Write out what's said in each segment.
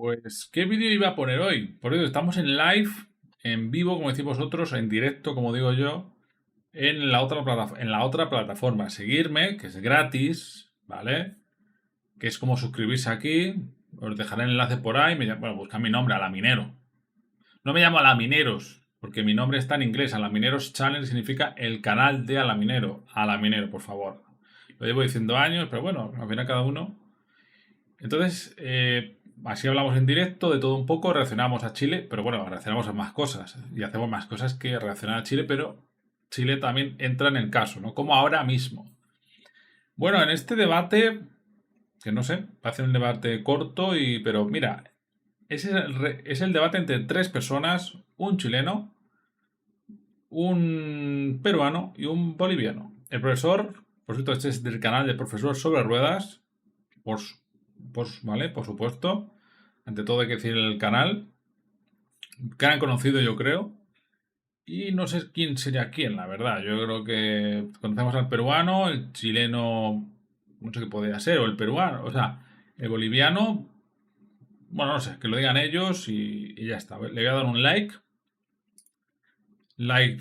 Pues, ¿qué vídeo iba a poner hoy? Por eso estamos en live, en vivo, como decís vosotros, en directo, como digo yo, en la otra plataforma. Seguirme, que es gratis, ¿vale? Que es como suscribirse aquí. Os dejaré el enlace por ahí. Bueno, buscad mi nombre, Alaminero. No me llamo Alamineros, porque mi nombre está en inglés. Alamineros Channel significa el canal de Alaminero. Alaminero, por favor. Lo llevo diciendo años, pero bueno, al final cada uno. Entonces, así hablamos en directo de todo un poco, reaccionamos a Chile, pero bueno, reaccionamos a más cosas y hacemos más cosas que reaccionar a Chile, pero Chile también entra en el caso, ¿no? Como ahora mismo. Bueno, en este debate, que no sé, va a ser un debate corto, pero mira, es el debate entre tres personas, un chileno, un peruano y un boliviano. El profesor, por cierto, este es del canal del profesor sobre ruedas, por, ¿vale? Por supuesto. Ante todo hay que decir el canal, que han conocido yo creo. Y no sé quién sería quién, la verdad. Yo creo que conocemos al peruano, el chileno, no sé qué podría ser, o el peruano, o sea, el boliviano, bueno, no sé, que lo digan ellos y ya está. Le voy a dar un like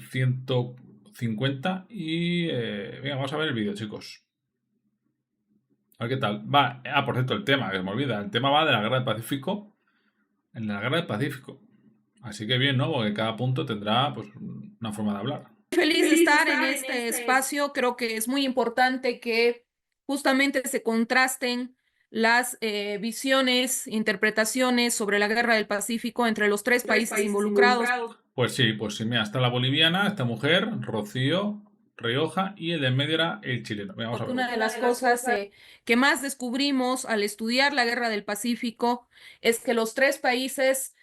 150 y venga, vamos a ver el vídeo, chicos. A ver qué tal. Va, por cierto, el tema, que se me olvida, el tema va de la guerra del Pacífico, en la guerra del Pacífico. Así que bien, ¿no? Porque cada punto tendrá pues una forma de hablar. Feliz de estar en este espacio. Creo que es muy importante que justamente se contrasten las visiones, interpretaciones sobre la Guerra del Pacífico entre los tres países involucrados. Pues sí, mira, está la boliviana, esta mujer, Rocío Rioja, y el de en medio era el chileno. Venga, vamos a Porque verlo. una de las cosas que más descubrimos al estudiar la Guerra del Pacífico es que los tres países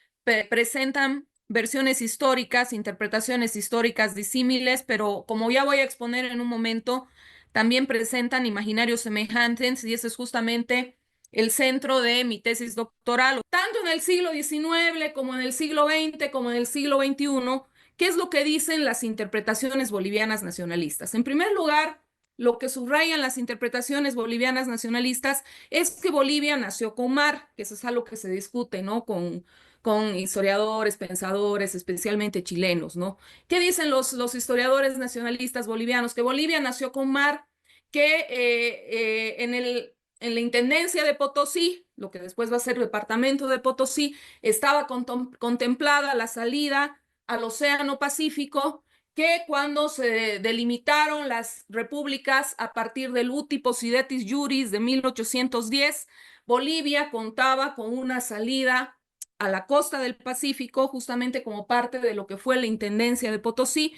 presentan versiones históricas, interpretaciones históricas disímiles, pero como ya voy a exponer en un momento, también presentan imaginarios semejantes y ese es justamente el centro de mi tesis doctoral, tanto en el siglo XIX como en el siglo XX como en el siglo XXI. ¿Qué es lo que dicen las interpretaciones bolivianas nacionalistas? En primer lugar, lo que subrayan las interpretaciones bolivianas nacionalistas es que Bolivia nació con mar, que eso es algo que se discute, ¿no? Con historiadores, pensadores, especialmente chilenos, ¿no? ¿Qué dicen los historiadores nacionalistas bolivianos? Que Bolivia nació con mar, que en la Intendencia de Potosí, lo que después va a ser el Departamento de Potosí, estaba contemplada la salida al Océano Pacífico, que cuando se delimitaron las repúblicas a partir del Uti Possidetis Juris de 1810, Bolivia contaba con una salida a la costa del Pacífico, justamente como parte de lo que fue la Intendencia de Potosí,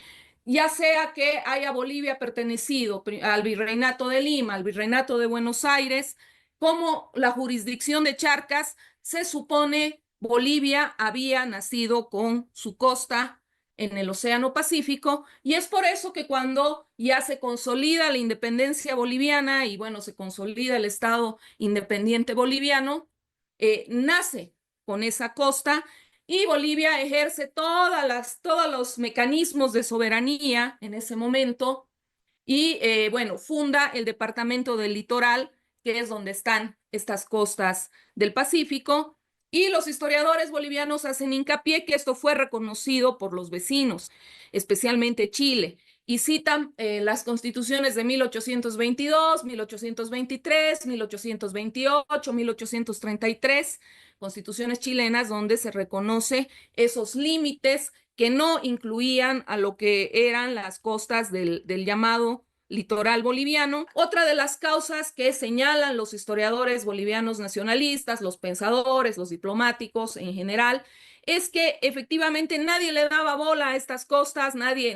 ya sea que haya Bolivia pertenecido al Virreinato de Lima, al Virreinato de Buenos Aires, como la jurisdicción de Charcas, se supone Bolivia había nacido con su costa en el Océano Pacífico, y es por eso que cuando ya se consolida la independencia boliviana y bueno, se consolida el Estado independiente boliviano, nace con esa costa y Bolivia ejerce todos los mecanismos de soberanía en ese momento y bueno, funda el Departamento del Litoral, que es donde están estas costas del Pacífico, y los historiadores bolivianos hacen hincapié que esto fue reconocido por los vecinos, especialmente Chile, y citan las constituciones de 1822, 1823, 1828, 1833, constituciones chilenas donde se reconoce esos límites que no incluían a lo que eran las costas del llamado litoral boliviano. Otra de las causas que señalan los historiadores bolivianos nacionalistas, los pensadores, los diplomáticos en general, es que efectivamente nadie le daba bola a estas costas, nadie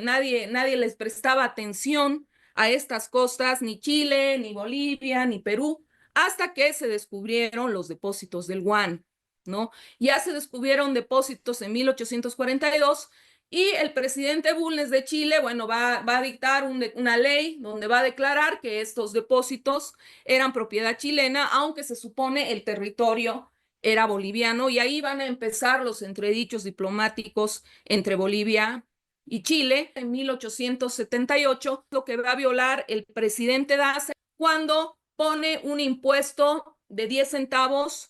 les prestaba atención a estas costas, ni Chile, ni Bolivia, ni Perú, hasta que se descubrieron los depósitos del Guan, ¿no? Ya se descubrieron depósitos en 1842 y el presidente Bulnes de Chile, bueno, va a dictar una ley donde va a declarar que estos depósitos eran propiedad chilena, aunque se supone el territorio era boliviano, y ahí van a empezar los entredichos diplomáticos entre Bolivia y Chile. En 1878, lo que va a violar el presidente Daza cuando pone un impuesto de 10 centavos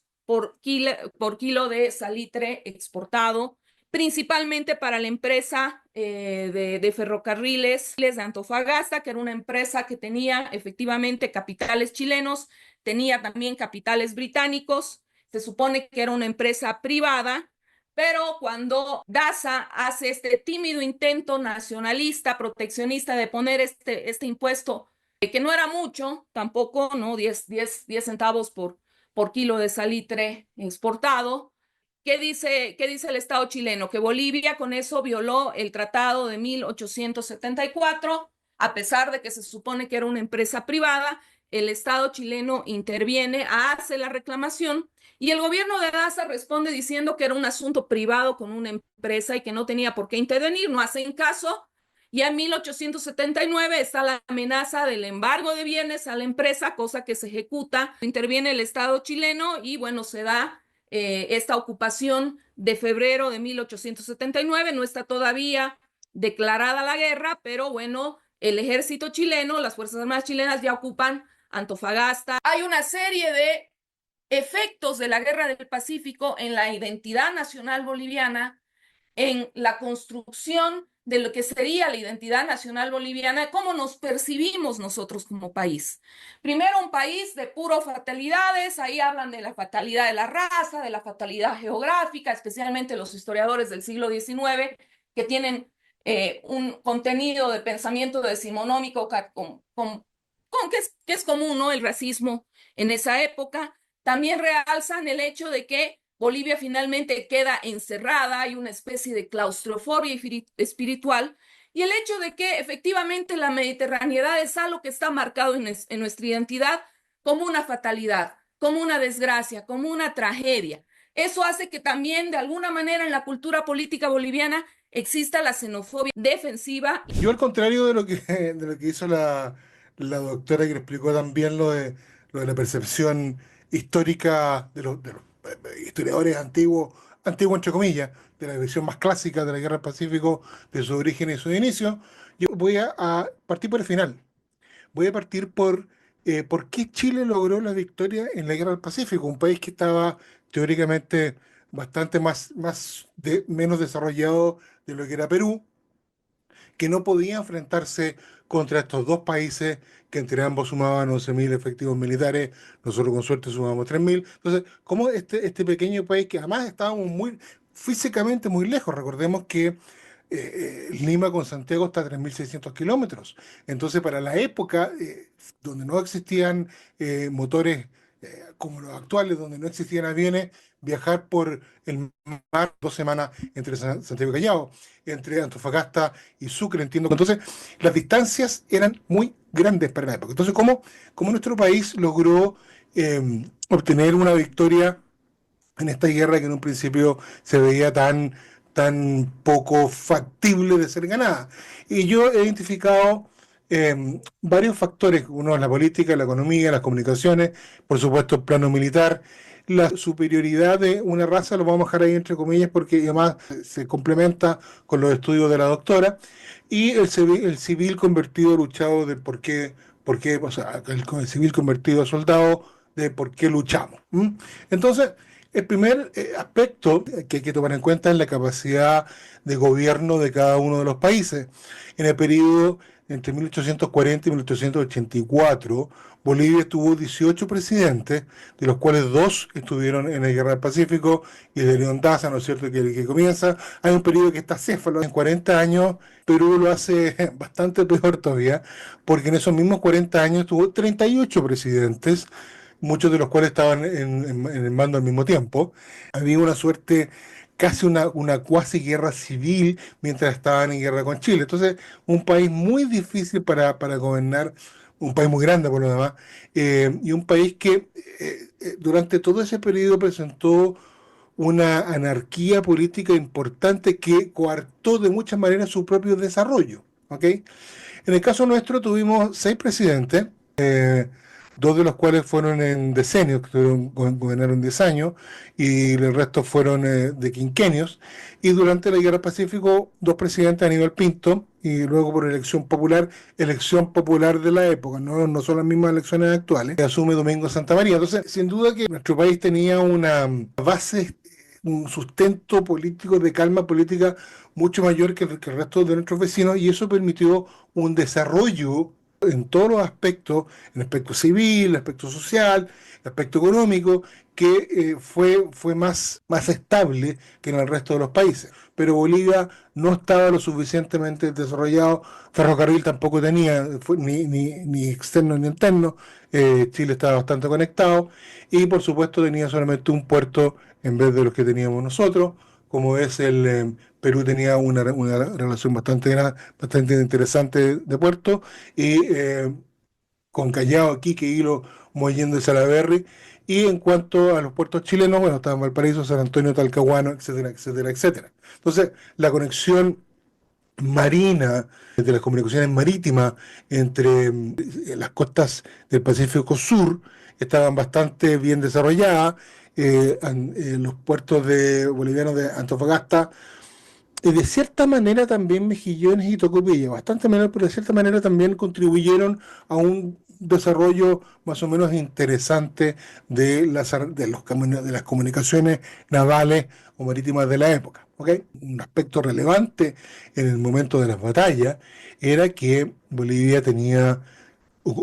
por kilo de salitre exportado, principalmente para la empresa de ferrocarriles de Antofagasta, que era una empresa que tenía efectivamente capitales chilenos, tenía también capitales británicos, se supone que era una empresa privada, pero cuando Daza hace este tímido intento nacionalista, proteccionista de poner este impuesto, que no era mucho, tampoco, ¿no? 10 centavos por kilo de salitre exportado. Qué dice el Estado chileno? Que Bolivia con eso violó el tratado de 1874, a pesar de que se supone que era una empresa privada, el Estado chileno interviene, hace la reclamación y el gobierno de Daza responde diciendo que era un asunto privado con una empresa y que no tenía por qué intervenir, no hacen caso. Y en 1879 está la amenaza del embargo de bienes a la empresa, cosa que se ejecuta, interviene el Estado chileno y bueno, se da esta ocupación de febrero de 1879, no está todavía declarada la guerra, pero bueno, el ejército chileno, las Fuerzas Armadas chilenas ya ocupan Antofagasta. Hay una serie de efectos de la Guerra del Pacífico en la identidad nacional boliviana, en la construcción de lo que sería la identidad nacional boliviana, cómo nos percibimos nosotros como país. Primero, un país de puro fatalidades, ahí hablan de la fatalidad de la raza, de la fatalidad geográfica, especialmente los historiadores del siglo XIX, que tienen un contenido de pensamiento decimonómico que es común, ¿no? El racismo en esa época. También realzan el hecho de que Bolivia finalmente queda encerrada, hay una especie de claustrofobia espiritual, y el hecho de que efectivamente la mediterraneidad es algo que está marcado en nuestra identidad como una fatalidad, como una desgracia, como una tragedia. Eso hace que también de alguna manera en la cultura política boliviana exista la xenofobia defensiva. Yo al contrario de lo que hizo la doctora que le explicó también lo de la percepción histórica de los historiadores antiguos, antiguos entre comillas, de la versión más clásica de la Guerra del Pacífico, de su origen y su inicio, yo voy a partir por el final. Voy a partir por qué Chile logró la victoria en la Guerra del Pacífico, un país que estaba teóricamente bastante menos desarrollado de lo que era Perú, que no podía enfrentarse contra estos dos países que entre ambos sumaban 11.000 efectivos militares, nosotros con suerte sumamos 3.000. Entonces, como este pequeño país que además estábamos físicamente muy lejos, recordemos que Lima con Santiago está a 3.600 kilómetros. Entonces, para la época, donde no existían motores como los actuales, donde no existían aviones, viajar por el mar 2 semanas entre Santiago y Callao, entre Antofagasta y Sucre, entiendo. Entonces, las distancias eran muy grandes para la época. Entonces, ¿cómo nuestro país logró obtener una victoria en esta guerra que en un principio se veía tan poco factible de ser ganada? Y yo he identificado varios factores: uno es la política, la economía, las comunicaciones, por supuesto el plano militar, la superioridad de una raza, lo vamos a dejar ahí entre comillas porque además se complementa con los estudios de la doctora, y el civil convertido luchado de por qué, o sea, el civil convertido a soldado de por qué luchamos. Entonces, el primer aspecto que hay que tomar en cuenta es la capacidad de gobierno de cada uno de los países. En el periodo entre 1840 y 1884, Bolivia tuvo 18 presidentes, de los cuales 2 estuvieron en la Guerra del Pacífico, y de León Daza, ¿no es cierto?, que comienza. Hay un periodo que está céfalo. En 40 años, Perú lo hace bastante peor todavía, porque en esos mismos 40 años tuvo 38 presidentes, muchos de los cuales estaban en el mando al mismo tiempo. Había una suerte, casi una cuasi guerra civil mientras estaban en guerra con Chile. Entonces, un país muy difícil para gobernar, un país muy grande por lo demás, y un país que durante todo ese periodo presentó una anarquía política importante que coartó de muchas maneras su propio desarrollo. ¿Ok? En el caso nuestro tuvimos 6 presidentes. dos de los cuales fueron en decenios, que gobernaron 10 años, y el resto fueron de quinquenios. Y durante la Guerra del Pacífico, dos presidentes, Aníbal Pinto, y luego por elección popular de la época, no son las mismas elecciones actuales, que asume Domingo Santa María. Entonces, sin duda que nuestro país tenía una base, un sustento político, de calma política mucho mayor que el resto de nuestros vecinos, y eso permitió un desarrollo en todos los aspectos, en el aspecto civil, el aspecto social, el aspecto económico, que fue más estable que en el resto de los países. Pero Bolivia no estaba lo suficientemente desarrollado, ferrocarril tampoco tenía, ni externo ni interno, Chile estaba bastante conectado, y por supuesto tenía solamente un puerto en vez de los que teníamos nosotros, como es Perú tenía una relación bastante interesante de puerto, y con Callao, Iquique, Hilo, Mollendo y Salaberry. Y en cuanto a los puertos chilenos, bueno, estaban Valparaíso, San Antonio, Talcahuano, etcétera, etcétera, etcétera. Entonces, la conexión marina, de las comunicaciones marítimas entre las costas del Pacífico Sur, estaban bastante bien desarrolladas. Los puertos bolivianos de Antofagasta, de cierta manera también Mejillones y Tocopilla, bastante menor, pero de cierta manera también contribuyeron a un desarrollo más o menos interesante de las comunicaciones navales o marítimas de la época. ¿Ok? Un aspecto relevante en el momento de las batallas era que Bolivia tenía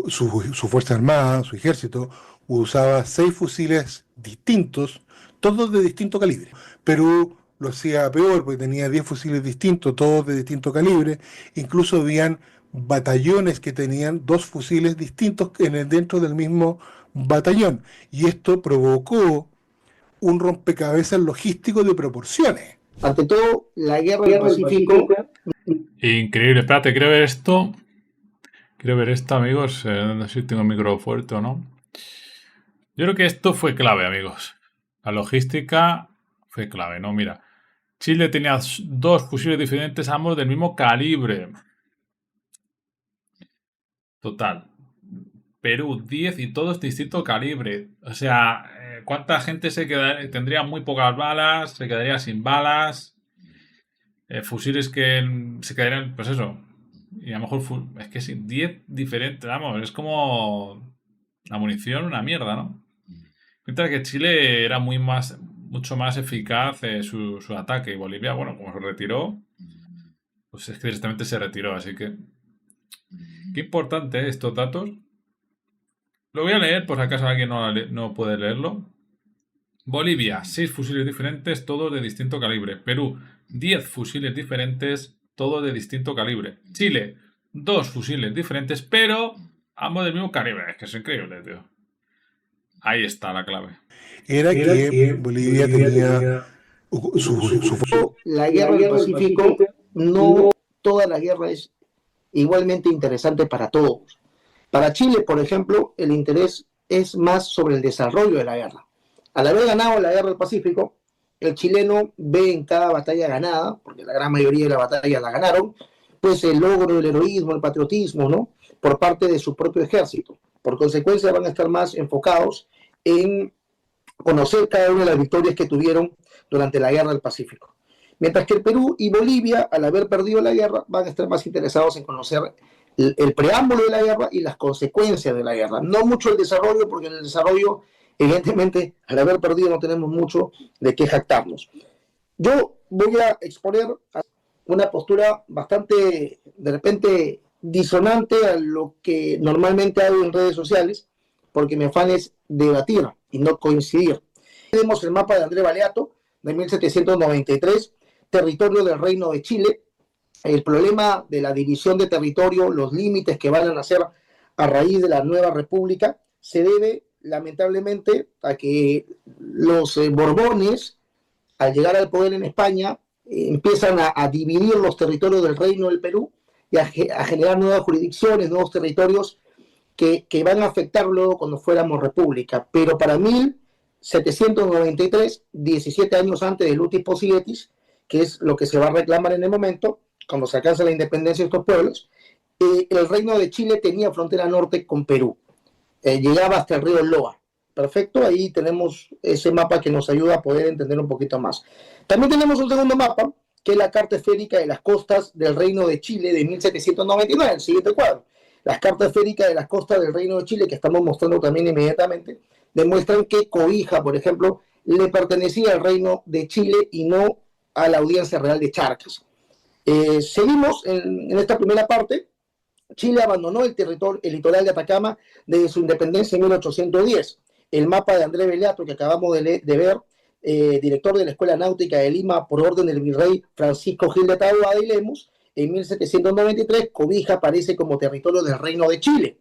su Fuerza Armada, su ejército, usaba 6 fusiles distintos, todos de distinto calibre. Perú lo hacía peor porque tenía 10 fusiles distintos, todos de distinto calibre. Incluso habían batallones que tenían 2 fusiles distintos dentro del mismo batallón. Y esto provocó un rompecabezas logístico de proporciones. Ante todo, la guerra del Pacífico. Increíble. Espérate, quiero ver esto. Quiero ver esto, amigos. No sé si tengo el micro fuerte o no. Yo creo que esto fue clave, amigos. La logística fue clave, ¿no? Mira, Chile tenía 2 fusiles diferentes, ambos del mismo calibre. Total. Perú 10 y todos distinto calibre. O sea, ¿cuánta gente tendría muy pocas balas? Se quedaría sin balas. Fusiles que se quedarían, pues eso. Y a lo mejor es que sí, 10 diferentes, vamos, es como la munición, una mierda, ¿no? Mientras que Chile era mucho más eficaz su ataque. Y Bolivia, bueno, como se retiró, pues es que directamente se retiró. Así que, qué importante estos datos. Lo voy a leer por si acaso alguien no puede leerlo. Bolivia, 6 fusiles diferentes, todos de distinto calibre. Perú, 10 fusiles diferentes, todos de distinto calibre. Chile, 2 fusiles diferentes, pero ambos del mismo calibre. Es que es increíble, tío. Ahí está la clave. Era que Bolivia tenía la guerra del Pacífico, no toda la guerra es igualmente interesante para todos. Para Chile, por ejemplo, el interés es más sobre el desarrollo de la guerra. Al haber ganado la guerra del Pacífico, el chileno ve en cada batalla ganada, porque la gran mayoría de las batallas la ganaron, pues el logro, el heroísmo, el patriotismo, ¿no? Por parte de su propio ejército. Por consecuencia, van a estar más enfocados en conocer cada una de las victorias que tuvieron durante la guerra del Pacífico. Mientras que el Perú y Bolivia, al haber perdido la guerra, van a estar más interesados en conocer el preámbulo de la guerra y las consecuencias de la guerra. No mucho el desarrollo, porque en el desarrollo, evidentemente, al haber perdido no tenemos mucho de qué jactarnos. Yo voy a exponer una postura bastante, de repente, disonante a lo que normalmente hago en redes sociales, porque mi afán es debatir y no coincidir. Tenemos el mapa de André Baleato, de 1793, territorio del Reino de Chile. El problema de la división de territorio, los límites que van a nacer a raíz de la nueva república, se debe lamentablemente a que los Borbones, al llegar al poder en España, empiezan a dividir los territorios del Reino del Perú y a generar nuevas jurisdicciones, nuevos territorios que van a afectar luego cuando fuéramos república. Pero para 1793, 17 años antes del Lutis Posilietis, que es lo que se va a reclamar en el momento, cuando se alcanza la independencia de estos pueblos, el Reino de Chile tenía frontera norte con Perú. llegaba hasta el río Loa. Perfecto, ahí tenemos ese mapa que nos ayuda a poder entender un poquito más. También tenemos un segundo mapa, que es la carta esférica de las costas del Reino de Chile de 1799, el siguiente cuadro. Las cartas esféricas de las costas del Reino de Chile, que estamos mostrando también inmediatamente, demuestran que Cobija, por ejemplo, le pertenecía al Reino de Chile y no a la Audiencia Real de Charcas. Seguimos en esta primera parte. Chile abandonó el litoral de Atacama desde su independencia en 1810. El mapa de Andrés Beleato, que acabamos de ver, director de la Escuela Náutica de Lima por orden del virrey Francisco Gil de Taboada y Lemus, en 1793, Cobija aparece como territorio del Reino de Chile.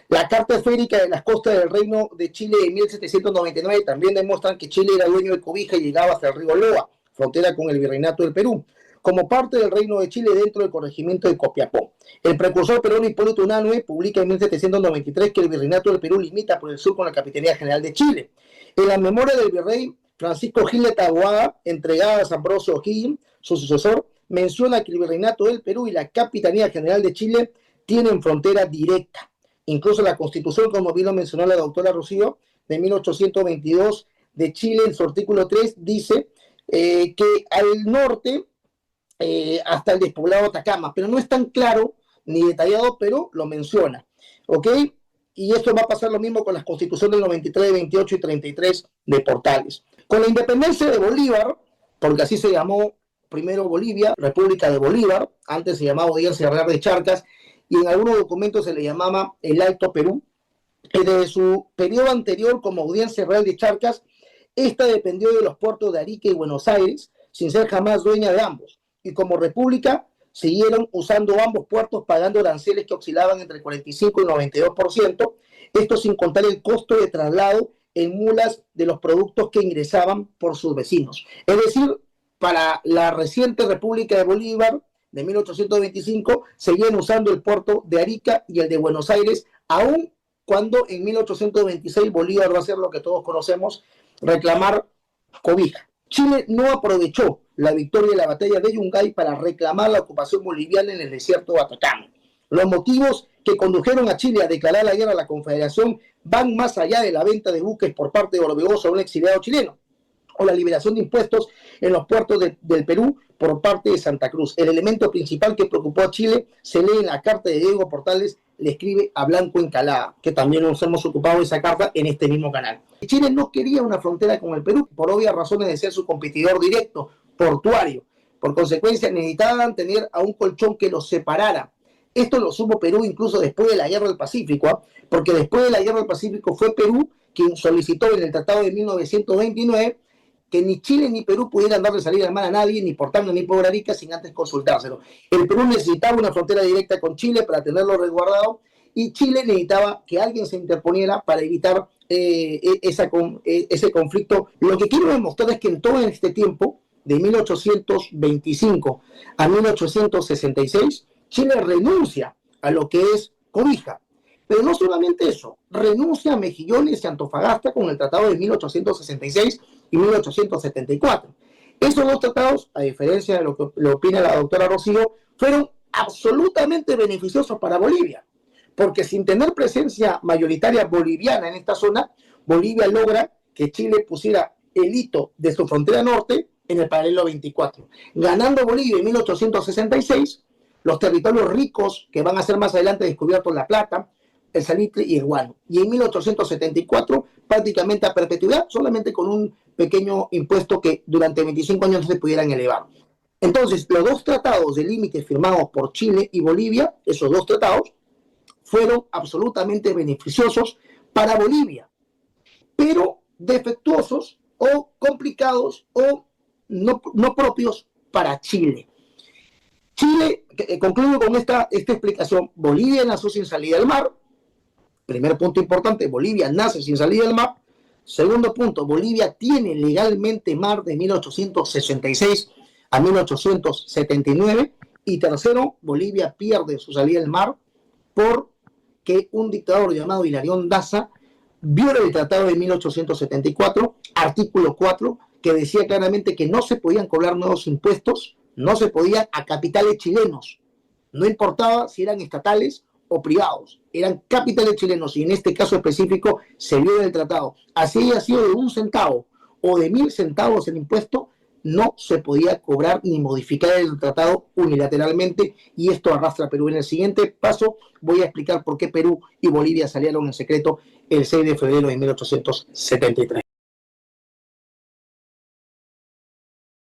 La carta esférica de las costas del Reino de Chile en 1799 también demuestran que Chile era dueño de Cobija y llegaba hasta el río Loa, frontera con el Virreinato del Perú, como parte del Reino de Chile dentro del corregimiento de Copiapó. El precursor peruano Hipólito Unanue publica en 1793 que el Virreinato del Perú limita por el sur con la Capitanía General de Chile. En la memoria del virrey Francisco Gil de Taboada, entregada a San Ambrosio O'Higgins, su sucesor, menciona que el Virreinato del Perú y la Capitanía General de Chile tienen frontera directa. Incluso la Constitución, como bien lo mencionó la doctora Rocío, de 1822 de Chile, en su artículo 3, dice que al norte hasta el despoblado de Atacama, pero no es tan claro ni detallado, pero lo menciona, ¿ok? Y esto va a pasar lo mismo con las constituciones del 93, 28 y 33 de Portales. Con la independencia de Bolívar, porque así se llamó primero Bolivia, República de Bolívar, antes se llamaba Audiencia Real de Charcas, y en algunos documentos se le llamaba el Alto Perú. Desde su periodo anterior como Audiencia Real de Charcas, esta dependió de los puertos de Arica y Buenos Aires, sin ser jamás dueña de ambos. Y como república, siguieron usando ambos puertos, pagando aranceles que oscilaban entre el 45 y 92%, esto sin contar el costo de traslado en mulas de los productos que ingresaban por sus vecinos. Es decir, para la reciente República de Bolívar, de 1825, seguían usando el puerto de Arica y el de Buenos Aires, aun cuando en 1826 Bolívar va a hacer lo que todos conocemos, reclamar Cobija. Chile no aprovechó la victoria de la batalla de Yungay para reclamar la ocupación boliviana en el desierto de Atacama. Los motivos que condujeron a Chile a declarar la guerra a la Confederación van más allá de la venta de buques por parte de Orbegoso a un exiliado chileno, o la liberación de impuestos en los puertos del Perú por parte de Santa Cruz. El elemento principal que preocupó a Chile se lee en la carta de Diego Portales, le escribe a Blanco Encalada, que también nos hemos ocupado de esa carta en este mismo canal. Chile no quería una frontera con el Perú, por obvias razones de ser su competidor directo, portuario. Por consecuencia, necesitaban tener a un colchón que los separara. Esto lo supo Perú incluso después de la Guerra del Pacífico, porque después de la Guerra del Pacífico fue Perú quien solicitó en el Tratado de 1929 que ni Chile ni Perú pudieran darle salida al mar a nadie, ni por Tacna ni por Arica, sin antes consultárselo. El Perú necesitaba una frontera directa con Chile para tenerlo resguardado, y Chile necesitaba que alguien se interponiera para evitar ese conflicto. Lo que quiero demostrar es que en todo este tiempo, de 1825 a 1866, Chile renuncia a lo que es Cobija. Pero no solamente eso, renuncia a Mejillones y Antofagasta con el Tratado de 1866 y 1874. Esos dos tratados, a diferencia de lo que le opina la doctora Rocío, fueron absolutamente beneficiosos para Bolivia, porque sin tener presencia mayoritaria boliviana en esta zona, Bolivia logra que Chile pusiera el hito de su frontera norte en el paralelo 24. Ganando Bolivia en 1866, los territorios ricos que van a ser más adelante descubiertos, La Plata, el salitre y el guano. Y en 1874, prácticamente a perpetuidad, solamente con un pequeño impuesto que durante 25 años no se pudieran elevar. Entonces, los dos tratados de límites firmados por Chile y Bolivia, esos dos tratados, fueron absolutamente beneficiosos para Bolivia, pero defectuosos o complicados o no propios para Chile. Chile, concluyo con esta explicación, Bolivia nació sin salida del mar. Primer punto importante, Bolivia nace sin salida del mar. Segundo punto, Bolivia tiene legalmente mar de 1866 a 1879. Y tercero, Bolivia pierde su salida del mar porque un dictador llamado Hilarión Daza viola el tratado de 1874, artículo 4, que decía claramente que no se podían cobrar nuevos impuestos, no se podía a capitales chilenos. No importaba si eran estatales o privados, eran capitales chilenos y en este caso específico se vio del tratado. Así haya sido de 1 centavo o de 1000 centavos el impuesto, no se podía cobrar ni modificar el tratado unilateralmente y esto arrastra a Perú. En el siguiente paso voy a explicar por qué Perú y Bolivia salieron en secreto el 6 de febrero de 1873.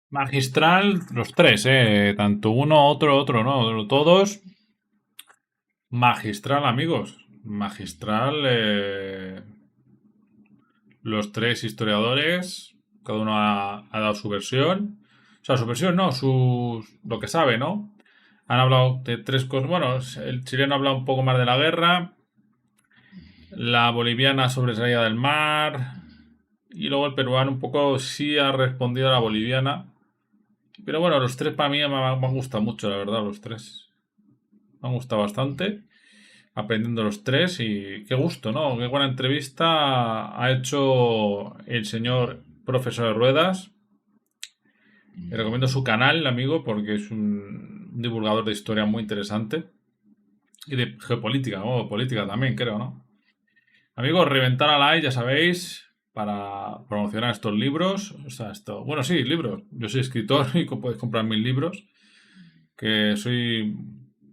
Magistral, los tres, tanto uno, otro, no, todos. Magistral, amigos. Magistral, los tres historiadores, cada uno ha dado su versión. O sea, su versión no, lo que sabe, ¿no? Han hablado de tres cosas. Bueno, el chileno ha hablado un poco más de la guerra. La boliviana sobre salida del mar. Y luego el peruano un poco sí ha respondido a la boliviana. Pero bueno, los tres para mí me han gustado mucho, la verdad, los tres. Me han gustado bastante. Aprendiendo los tres y qué gusto, ¿no? Qué buena entrevista ha hecho el señor profesor de Ruedas. Le recomiendo su canal, amigo, porque es un divulgador de historia muy interesante. Y de geopolítica, o política también, creo, ¿no? Amigos, reventar a like, ya sabéis, para promocionar estos libros. O sea, bueno, sí, libros. Yo soy escritor y podéis comprar mis libros. Que soy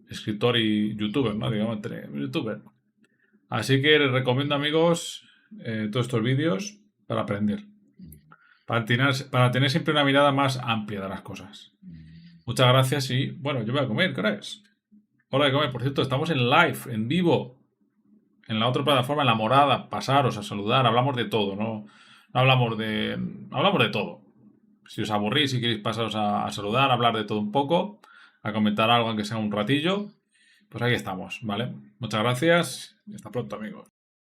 escritor y youtuber, ¿no? Digamos, entre youtuber. Así que les recomiendo, amigos, todos estos vídeos para aprender. Para tener siempre una mirada más amplia de las cosas. Muchas gracias y, bueno, yo voy a comer, ¿qué hora es? Hora de comer. Por cierto, estamos en live, en vivo. En la otra plataforma, en La Morada. Pasaros a saludar. Hablamos de todo, ¿no? Hablamos de todo. Si os aburrís, si queréis pasaros a saludar, a hablar de todo un poco, a comentar algo aunque sea un ratillo, pues ahí estamos, ¿vale? Muchas gracias y hasta pronto, amigos.